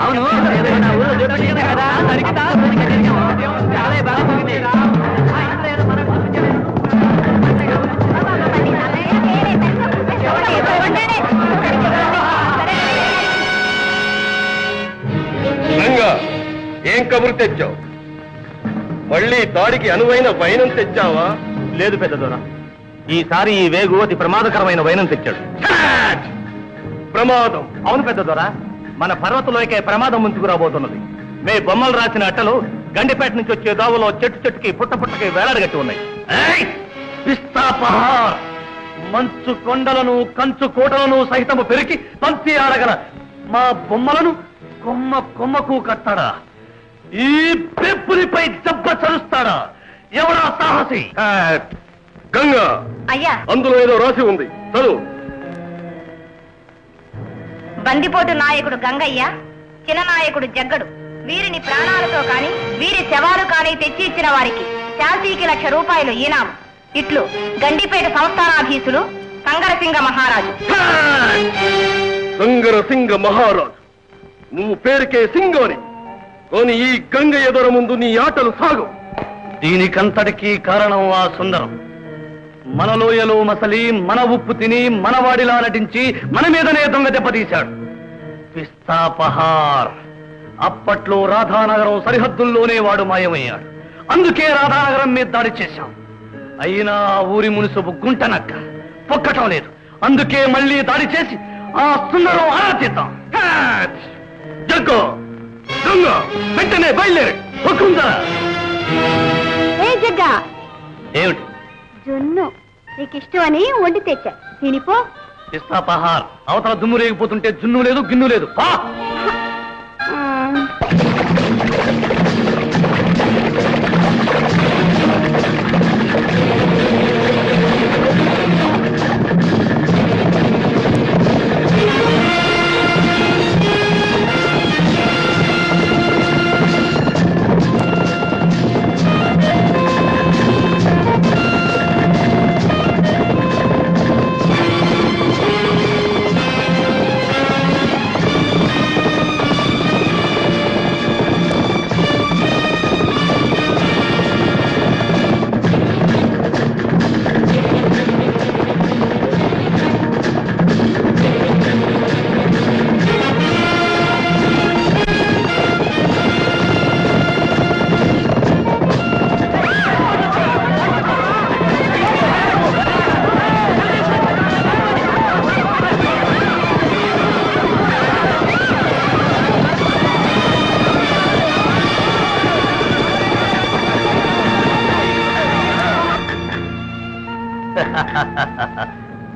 అవును కదా చాలా బాగుంది. ఏం కబురు తెచ్చావు? మళ్ళీ దాడికి అనువైన వైనం తెచ్చావా? లేదు పెద్ద దొర, ఈసారి ఈ వేగు అతి ప్రమాదకరమైన వైనం తెచ్చాడు. ప్రమాదం? అవును పెద్ద దొర, మన పర్వతంలోకే ప్రమాదం ముంచుకురాబోతున్నది. మే బొమ్మలు రాసిన అట్టలు గండిపేట నుంచి వచ్చే దావులో చెట్టు చెట్టుకి పుట్ట పుట్టకి వేలాడగట్టి ఉన్నాయి. పిస్తాపహార్ మంచు కొండలను కంచు కోటలను సహితము పెరిగి పంచి ఆడగల మా బొమ్మలను కొమ్మ కొమ్మకు కట్టాడా? ఈ పెప్పులపై దెబ్బ చరుస్తాడా? ఎవడా సాహసి? గంగా, అయ్యా, అందులో ఏదో రాసి ఉంది, చదువు. బందిపోటు నాయకుడు గంగయ్య, చిన్న నాయకుడు జగ్గడు వీరిని ప్రాణాలతో కాని వీరి శవాలు కాని తెచ్చి ఇచ్చిన వారికి శాంతికి 1,00,000 రూపాయలు ఈనాము. ఇట్లు గండిపేట సంస్థానాధీశులు సంగరసింగ మహారాజు. సంగరసింగ మహారాజు, నువ్వు పేరుకే సింగోని, కానీ ఈ గంగ ఎదుర ముందు నీ ఆటలు సాగు. దీనికంతటికీ కారణం ఆ సుందరం. మన లోయలో మసలి మన ఉప్పు తిని మనవాడిలా నటించి మన మీదనే దొంగ దెబ్బతీశాడు. పిస్తాపహార్ అప్పట్లో రాధానగరం సరిహద్దుల్లోనే వాడు మాయమయ్యాడు. అందుకే రాధానగరం మీద దాడి చేశాం. అయినా ఊరి మునుసుపు గుంటనక్క పొక్కటం లేదు. అందుకే మళ్ళీ దాడి చేసి ఆ సుందరం ఆరాధిద్దాం. జగ్గో, గంగ, వెంటనే బయలుదేరి. జగ్గా, ఏమిటి? జున్ను నీకు ఇష్టమని వండి తెచ్చా, తినిపో. పిస్తాపహార్ అవతల దుమ్ము రేగిపోతుంటే జున్ను లేదు గిన్ను లేదు.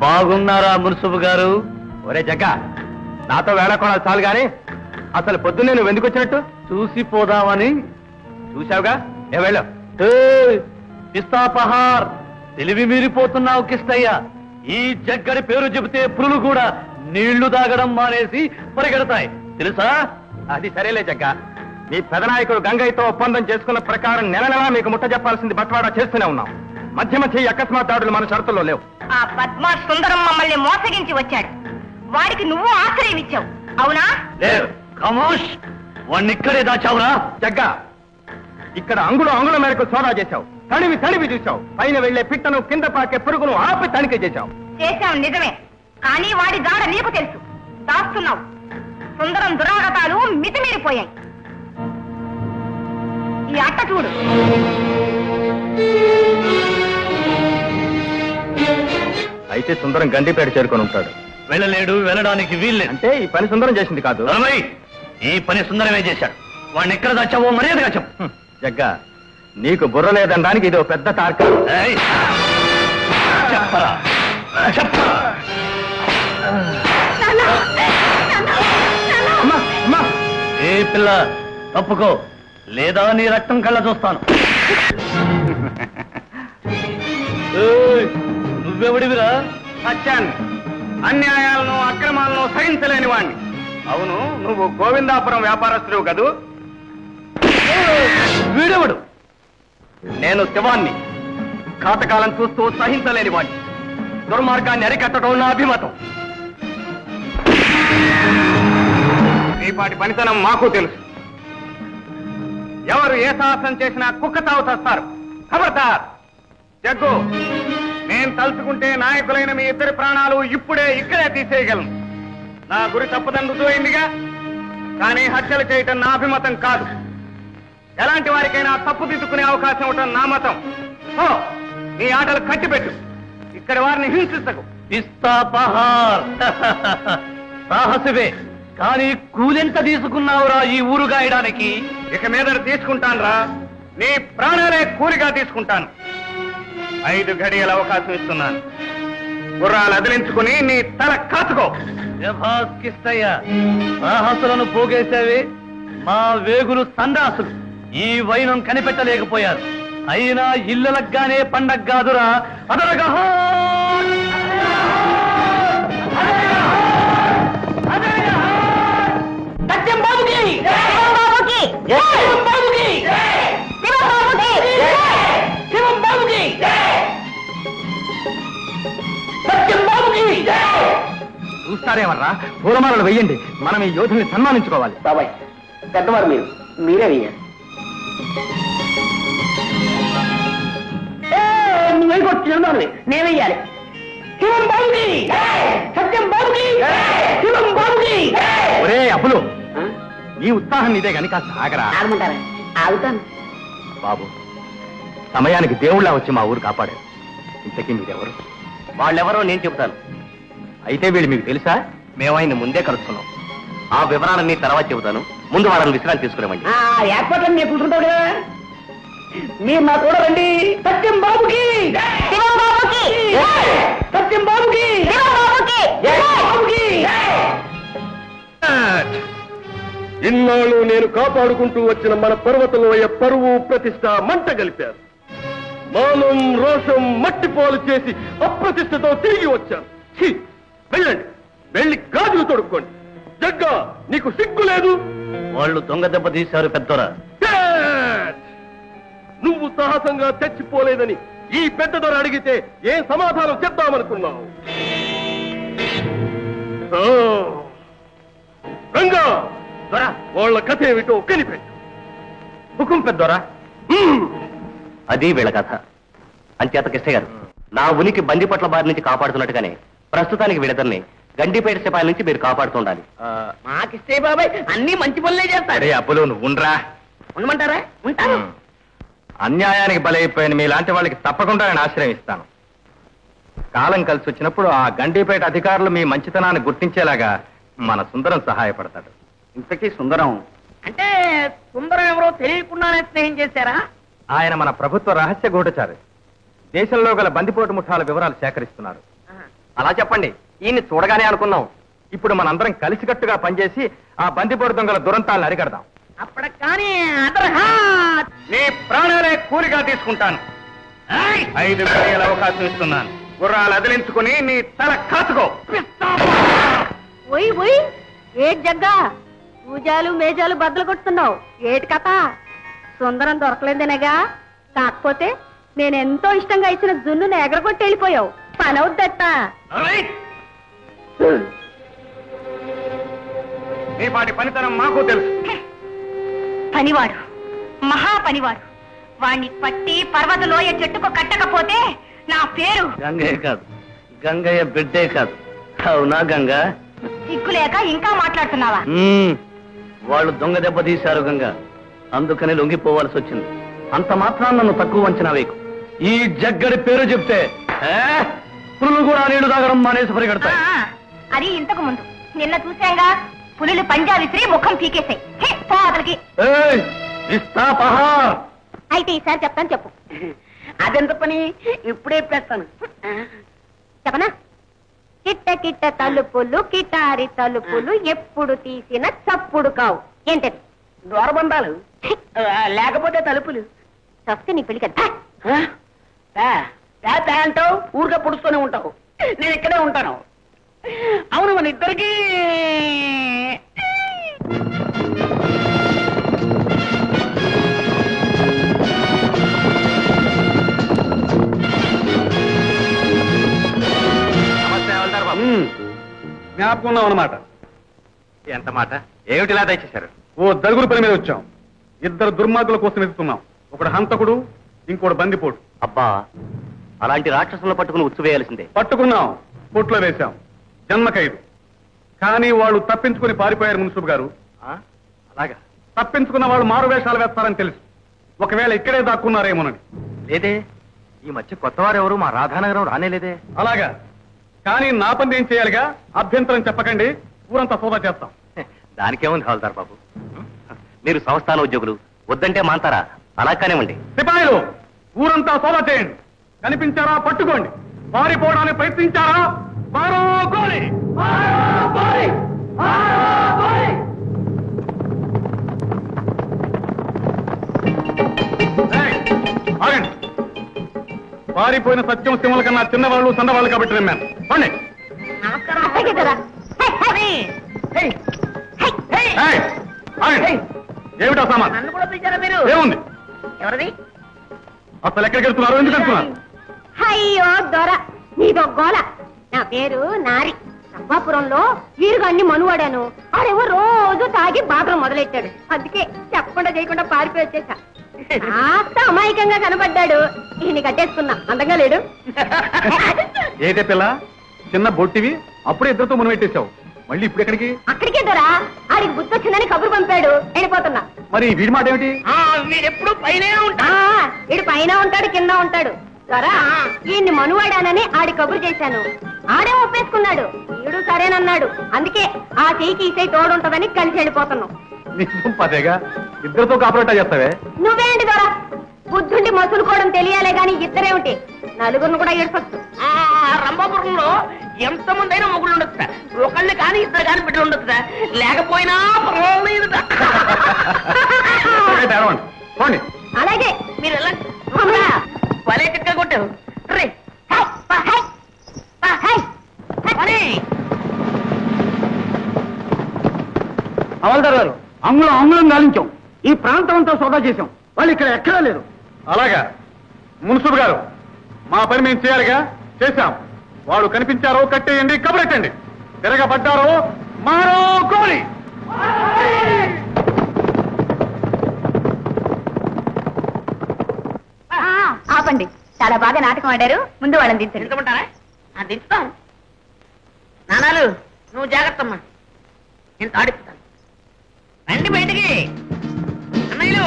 బాగున్నారా మున్సుబు గారు? ఒరే జగ్గ, నాతో వేళకోణాలు చాలు గాని అసలు పొద్దున్నే నువ్వు ఎందుకు వచ్చినట్టు? చూసిపోదామని. చూశావుగా, ఏ వెళ్ళు. పిస్తాపహార్ తెలివి మీరిపోతున్నావు కిష్టయ్య. ఈ జగ్గడి పేరు చెబితే పులులు కూడా నీళ్లు తాగడం మానేసి పరిగెడతాయి తెలుసా? అది సరేలే జగ్గ, మీ పెదనాయకుడు గంగయ్యతో ఒప్పందం చేసుకున్న ప్రకారం నెల నెలా మీకు ముట్ట చెప్పాల్సింది బట్వాడా చేస్తూనే ఉన్నాం. మధ్య మధ్య అకస్మాత్ దాడులు మన షరతుల్లో లేవు. ఆ పద్మా సుందరం మమ్మల్ని మోసగించి వచ్చాడు. వాడికి నువ్వు ఆశ్రయం ఇచ్చావు, అవునా? లేదు, ఖమోష్. వాడిని ఇక్కడే దాచావురా? జగ్గ, ఇక్కడ అంగుళం మేరకు సోదా చేశావు, తడివి చూశావు, పైన వెళ్లే పిట్టను కింద పాకే పురుగును ఆపి తనిఖీ చేశావు. చేశావు నిజమే, కానీ వాడి జాడ నీకు తెలుసు, దాస్తున్నావు. సుందరం దురాగతాలు మితిమీరిపోయాయి. ఈ అట్ట చూడు. అయితే సుందరం గండిపేట చేరుకొని ఉంటాడు. వెళ్ళలేడు, వెళ్ళడానికి వీల్లేదు. అంటే ఈ పని సుందరం చేసింది కాదు. ఈ పని సుందరమే చేశాడు. వాడిని ఎక్కడ దాచావో మర్యాదగా చెప్పు. జగ్గ, నీకు బుర్ర లేదనడానికి ఇది పెద్ద తార్క. చెప్పరా చెప్పరా? ఏ పిల్ల, తప్పుకో, లేదా నీ రక్తం కళ్ళ చూస్తాను. నువ్వెవడివిరా? సత్యాన్ని, అన్యాయాలను అక్రమాలను సహించలేని వాణ్ణి. అవును, నువ్వు గోవిందాపురం వ్యాపారస్తుడు కదూ? వీడెవడు? నేను శివాన్ని, ఘాతకాలం చూస్తూ సహించలేని వాణ్ణి. దుర్మార్గాన్ని అరికట్టడం నా అభిమతం. వాటి పనితనం మాకు తెలుసు. ఎవరు ఏ సాహసం చేసినా కుక్క తావు చేస్తారు. ఖబర్దార్ జగ్గు, నేను తలుచుకుంటే నాయకులైన మీ ఇద్దరి ప్రాణాలు ఇప్పుడే ఇక్కడే తీసేయగలను. నా గురి తప్పుదని రుజువైందిగా. కానీ హత్యలు చేయటం నా అభిమతం కాదు. ఎలాంటి వారికైనా తప్పు దిద్దుకునే అవకాశం ఉండటం నా మతం. నీ ఆటలు కట్టిపెట్టు. ఇక్కడి వారిని హింసించకు. ఇస్తా పహార్ సాహసవే, కానీ కూలెంత తీసుకున్నావురా ఈ ఊరు గాయడానికి? ఇక మీద తీసుకుంటానురా. నీ ప్రాణాలే కూలిగా తీసుకుంటాను. 5 గడియల అవకాశం ఇస్తున్నాను. గుర్రాలు అదిలించుకుని నీ తల కాచుకో. కిష్టయ్య, సాహసులను పోగేసేవి మా వేగులు సందాసులు. ఈ వైనం కనిపెట్టలేకపోయారు. అయినా ఇళ్ళలగ్గానే పండగ కాదురా. అదరగా చూస్తారేమర్రా, పూలమాలలు వెయ్యండి. మనం ఈ యోధుల్ని సన్మానించుకోవాలి. బాబాయ్, పెద్దవారు మీరే వెయ్యాలి. నేను వెయ్యాలి. శివం బాబుకి, సత్యం బాబుకి, శివం బాబుకి. ఒరే అప్పులు, నీ ఉత్సాహం నీదే గని కాస్త ఆగరా. ఆగమంటారా? ఆగుతాను. బాబు, సమయానికి దేవుళ్ళ వచ్చి మా ఊరు కాపాడారు. ఇంతకీ మీరెవరు? వాళ్ళెవరో నేను చెబుతాను. అయితే వీళ్ళు మీకు తెలుసా? మేము ఆయన ముందే కలుసుకున్నాం. ఆ వివరాలన్నీ తర్వాత చెబుతాను. ముందు వాళ్ళని విశ్రాంతి తీసుకునేవండి. ఏర్పాట్లని నేను కూర్చుంటావు కదా. మీరు నా కూడా రండి. సత్యం బాబుకి, శివం బాబుకి, సత్యం బాబుకి, శివం బాబుకి. బాబుకి. ఇన్నాళ్ళు నేను కాపాడుకుంటూ వచ్చిన మన పర్వతలోయ పరువు ప్రతిష్ట మంట గలిపారు. మానం రోషం మట్టిపాలు చేసి అప్రతిష్టతో తిరిగి వచ్చాను. వెళ్ళండి, వెళ్ళి గాజులు తొడుక్కోండి. జగ్గా, నీకు సిగ్గు లేదు? వాళ్ళు దొంగ దెబ్బ తీశారు పెద్దోరా. నువ్వు సాహసంగా తెచ్చిపోలేదని ఈ పెద్ద దొర అడిగితే ఏం సమాధానం చెప్తామనుకున్నావు? రంగా, వాళ్ళ కథ ఏమిటో కనిపెట్టు. హుకుం పెద్దోరా. అది వీళ్ళ కథ. అంచేత కిష్టయ్య గారు, నా ఉనికి బందిపట్ల బారి నుంచి కాపాడుతున్నట్టుగానే ప్రస్తుతానికి వీళ్ళిద్దరిని గండిపేట సిపాయిల నుంచి మీరు కాపాడుతుండాలి. మాకిష్టయ్య బాబాయ్ అన్ని మంచి పనులే చేస్తారు. అరే అప్పులు, నువ్వు ఉండరా. ఉండమంటారా? ఉంటాను. అన్యాయానికి బలైపోయిన మీలాంటి వాళ్ళకి తప్పకుండా నేను ఆశ్రయం ఇస్తాను. కాలం కలిసి వచ్చినప్పుడు ఆ గండిపేట అధికారులు మీ మంచితనాన్ని గుర్తించేలాగా మన సుందరం సహాయపడతాడు. ఇంతకీ సుందరం అంటే సుందరం ఎవరో తెలియకుండానే స్నేహం చేశారా? ఆయన మన ప్రభుత్వ రహస్య గూఢచారి. దేశంలో గల బందిపోటు ముఠాల వివరాలు సేకరిస్తున్నారు. అలా చెప్పండి. ఈయన్ని చూడగానే అనుకున్నాం. ఇప్పుడు మనందరం కలిసికట్టుగా పనిచేసి ఆ బందిపోటు దొంగల దురంతాలను అరికడదాం. అప్పటికి కానీ నీ ప్రాణాలే కూలిగా తీసుకుంటాను. 5 గడియల అవకాశం ఇస్తున్నాను. గుర్రాలు అదిలించుకుని నీ తల కాచుకో. ఓయ్ ఓయ్, ఏటి జగ్గా పూజాలు మేజాలు బద్దలు కొడుతున్నావు? ఏటి కథ? సుందరం దొరకలేదనేగా. కాకపోతే నేనెంతో ఇష్టంగా ఇచ్చిన జున్నును ఎగరగొట్టి వెళ్ళిపోయావు. పని అవుద్దట. నీ పాటి పనితనం మాకు తెలుసు. పనివాడు, మహా పనివాడు. వాణ్ణి పట్టి పర్వతలోయ చెట్టుకు కట్టకపోతే నా పేరు గంగయ్య కాదు, గంగయ్య బిడ్డే కాదు. అవునా గంగ? సిగ్గులేక ఇంకా మాట్లాడుతున్నావా? వాళ్ళు దొంగ దెబ్బ తీశారు గంగ, అందుకని లొంగిపోవాల్సి వచ్చింది. అంత మాత్రాన్ని నన్ను తక్కువ అంచనా వేయకు. ఈ జగ్గడి పేరు చెప్తే పులులు కూడా నీళ్లు తాగడం మానేసి పరిగెడతాయి. అది ఇంతకు ముందు. నిన్న చూశాంగా, పులులు పంజా విసిరి ముఖం పీకేశాయి. అతనికి ఇస్తా పహార్. అయితే ఈసారి చెప్తాను, చెప్పు. అదెంత పని? ఇప్పుడే పెడతాను. చెప్పనా? కిట్ట కిట్ట తలుపులు, కిటారి తలుపులు ఎప్పుడు తీసిన చప్పుడు కావు. ఏంటది? ద్వారబంధాలు, లేకపోతే తలుపులు. చస్తే నీ పెళ్లి కదా. అంటావు, ఊరిగా పుడుస్తూనే ఉంటావు. నేను ఇక్కడే ఉంటాను. అవును, మన ఇద్దరికి జ్ఞాపకం అన్నమాట. ఎంత మాట ఏమిటిలా దయచేశారు? ఓ దరుగురు పని మీద వచ్చాం. ఇద్దరు దుర్మార్గుల కోసం ఎదుగుతున్నాం. ఒకడు హంతకుడు, ఇంకోడు బందిపోటు. అబ్బా, అలాంటి రాక్షసులను పట్టుకుని ఉచ్చువేయాల్సిందే. పట్టుకున్నాం, పొట్లో వేశాం, జన్మ ఖైదు. కానీ వాళ్ళు తప్పించుకుని పారిపోయారు మున్సూబ్ గారు. అలాగా? తప్పించుకున్న వాళ్ళు మారు వేషాలు వేస్తారని తెలుసు. ఒకవేళ ఇక్కడే దాక్కున్నారేమోనని. లేదే, ఈ మధ్య కొత్తవారు ఎవరు మా రాధానగరం రానేలేదే. అలాగా? కానీ నా పని ఏం చేయాలిగా? అభ్యంతరం చెప్పకండి, ఊరంతా సోదా చేస్తాం. దానికేముంది హవల్దార్ బాబు, మీరు సంస్థాన ఉద్యోగులు, వద్దంటే మాంతారా? అలా కానివ్వండి. సిపాయిలు, ఊరంతా సోదా చేయండి. కనిపించారా పట్టుకోండి, పారిపోవడానికి ప్రయత్నించారా మారో గోలి. ఆగండి. పారిపోయిన సత్యం సింహల కన్నా చిన్నవాళ్ళు సన్నవాళ్ళు కాబట్టి నమ్మాను. పండి. ఏమిటా సామాన్? ఏముంది? అసలు ఎక్కడికి వెళ్తున్నారు? ఎందుకు వెళ్తున్నారు? అయ్యో దొర, నీదో గోల. నా పేరు నారి. రంభాపురంలో వీరుగాన్ని మనువాడాను. ఆడేమో రోజు తాగి బాధలు మొదలెట్టాడు. అందుకే చెప్పకుండా చేయకుండా పారిపోయి వచ్చేసా. కాస్త అమాయకంగా కనబడ్డాడు. ఈయన కట్టేసుకున్నా. అందంగా లేడు? ఏదే పిల్ల, చిన్న బొట్టివి, అప్పుడే ఇద్దరితో మనం పెట్టేశావు. మళ్ళీ ఇప్పుడు ఎక్కడికి? అక్కడికే దొరా, ఆడికి బుద్ధి వచ్చిందని కబురు పంపాడు. వెళ్ళిపోతున్నా. మరి వీడి మాట ఏమిటి? వీడెప్పుడు పైన ఉంటాడు. వీడు పైన ఉంటాడు, కింద ఉంటాడు. దొరా, ఈయన్ని మనువాడానని ఆడి కబురు చేశాను. ఆడే ఒప్పేసుకున్నాడు. వీడు సరేనన్నాడు. అందుకే ఆ చెయ్యికి ఈ చెయ్యి తోడుంటదని కలిసి వెళ్ళిపోతున్నాం. నిజం పదేగా, ఇద్దరితో కాపరేటా చేస్తావే? నువ్వేంటి దొరా, బుద్ధుండి మసులుకోవడం తెలియాలే గాని ఇద్దరేమిటి, నలుగురిని కూడా ఏడ్పచ్చు. రంభాపురంలో ఎంతమంది అయినా మొగుళ్ళు ఉండొచ్చు సార్. ఒకళ్ళు కానీ ఇద్దరు కానీ బిడ్డలు ఉండొచ్చు సార్. లేకపోయినా పర్వాలేదు. పోండి. అలాగే మీరు ఎలా భలే చిక్క కొట్టావు. రే హవల్దార్ గారు, అంగుళం గాలించాం. ఈ ప్రాంతం అంతా సోదా చేశాం. వాళ్ళు ఇక్కడ ఎక్కడా లేరు. అలాగా? మున్సూబ్ గారు, మా పని మేము చేయాలిగా, చేశాం. వాడు కనిపించారో కట్టేయండి, కబరెట్టండి. తిరగబడ్డారో మారో గోలి. ఆపండి. చాలా బాగా నాటకం ఆడారు. ముందు వాళ్ళని దించండి. దించమంటారా? దించుతాను. నానాలు, నువ్వు జాగ్రత్తమ్మా, నేను తాడిస్తాను. రండి బయటికి అన్నయ్యలు.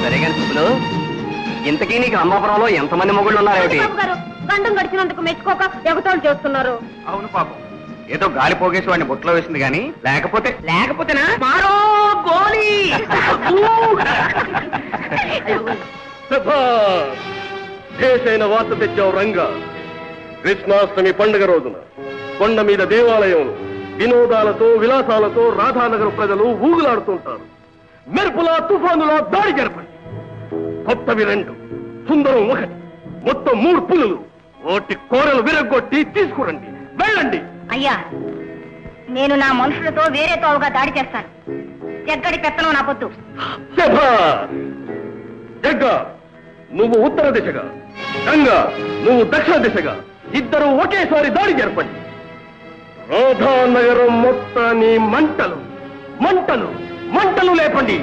సరేగా చూపులు, ఇంతకీ నీకు రంభాపురంలో ఎంతమంది మొగుళ్ళు ఉన్నారేమిటి? గండం గడిచినందుకు మెచ్చుకోక ఎగతోలు చేస్తున్నారు. అవును పాపం, ఏదో గాలి పోగేసి వాడిని బొట్లో వేసింది కానీ లేకపోతేనా మారో గోలీ. దేశైన వార్త తెచ్చావు రంగా. కృష్ణాష్టమి పండుగ రోజున కొండ మీద దేవాలయంలో వినోదాలతో విలాసాలతో రాధానగర్ ప్రజలు ఊగులాడుతుంటారు. మెరుపులా తుఫానులా దాడి జరపండి. కొత్తవి 2, సుందరం 1, మొత్తం 3 పులులు. ఓటి కోరలు విరగొట్టి తీసుకురండి. వెళ్ళండి. అయ్యా, నేను నా మనుషులతో వేరే తోవగా దాడి చేస్తాను. జగ్గడి పెత్తనం నా పొద్దు. జగ్గా, నువ్వు ఉత్తర దిశగా, గంగా నువ్వు దక్షిణ దిశగా, ఇద్దరు ఒకేసారి దాడి జరపండి. రాధానగరం మొత్తాన్ని మంటలు మంటలు మంటలు లేపండి.